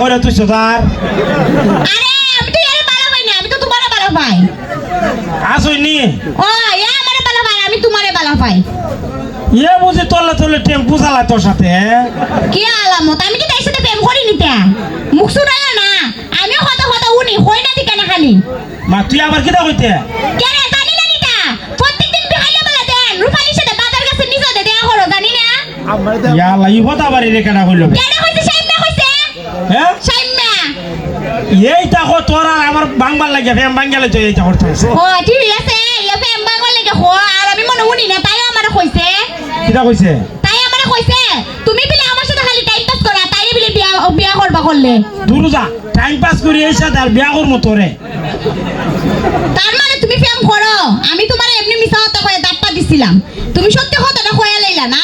করে তুই তার আরে আমি তো এর ভালো পাই না, আমি তো তোমারে ভালো পাই। আসইনি ও এ আমারে ভালো পাই, আমি তোমারে ভালো পাই। এ বুঝি তোলে তোলে টেম্পু চালায় তোর সাথে কি আলামত? আমি কি তার সাথে প্রেম করি নিতে? মুখ শুনাইও না, আমিও কথা কথা উনি হই না দিকে না খালি। মা তুই আবার কিটা কইতে কেন জানি না নিতা? প্রত্যেকদিন বিহাইলে বেলা দেন রূপালীর সাথে বাজার কাছে নিচে দেয়া করো, জানি না? ইয়াল্লা ই হতা বাড়ি রে কেনা কইলো কেন কইছে সাইমা কইছে? হ্যাঁ সাইমা এইটা কো তোর আর আমার বাংবার লাগে ফেম বাঙ্গালে তো এইটা করতে আছে ও ঠিক আছে, ইয়া ফেম বাঙ্গল লাগে হো, আর আমি মনে উনি না তাই আমারে কইছে। কিটা কইছে তাই আমারে কইছে তুমি বিলে আমার সাথে খালি টাইম পাস করা, তাই বিলে বিয়া করবা করলে। দূর যা টাইম পাস করি এই সাথে আর বিয়া করবো তোরে তার মানে তুমি প্রেম করো, আমি তোমার এমনি মিছা কথা কয়ে দাপটা দিছিলাম, তুমি সত্যি কথাটা কয়ে লইলা না?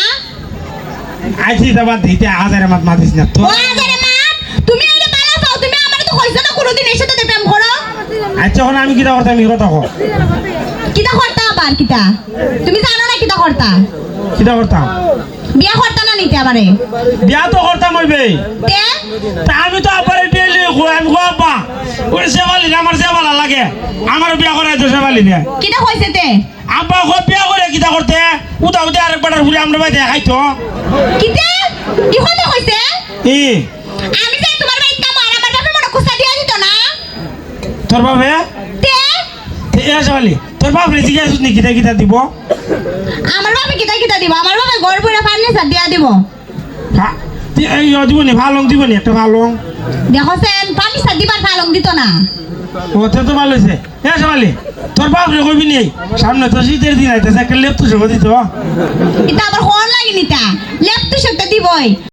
আইছি যাবা দিতে হাজারে মাত মাতিস না তো ও আজারে মা, তুমি আইলে পালা পাও, তুমি আমারে তো কইছো না কোনোদিন এর সাথে প্রেম করো। আচ্ছা এখন আমি কিটা করতাম এই কথা কো কিটা করতা আবার কিটা? তুমি জানো না কিটা করতা? কিটা করতাম বিয়া করতা না নিতে আমারে? বিয়া তো করতাম হইবে তে তা আমি তো আপারে ডেলি আমি গো আপা ওই সেবালি আমার সেবালা লাগে আমার বিয়া করাই তো সেবালি নে কিটা কইছে তে? আব্বা গো বিয়া করে কিটা করতে উদা উদা আরেকবার ঘুরে আমরা বাইতে খাইতো কিটা কি কথা কইছে? ই আমি যে তোমার বাইক কাম আর আমার বাপে মনে কুস্তা দিয়া দিত না? তোর বাপে তে এ সেবালি তোর বাপ রে জিজ্ঞাসা নি কিটা কিটা দিব আমার বাপে কিটা কিটা দিব? আমার বাপে ঘর পুরা ফার্নিচার দিয়া দিব। হ্যাঁ এই দিবনি ভালো দিবনি একটা ভালো দেখছেন ফার্নিচার দিবার পালং দিত না। ওতে তো ভালো হয়েছে এ সেবালি তোর বাপ রে কইবি নি সামনে তো শীতের দিন আইতেছে একটা লেপ তো সব দিত এটা আবার হল লাগেনি তা ল্যাপটপ দিবই।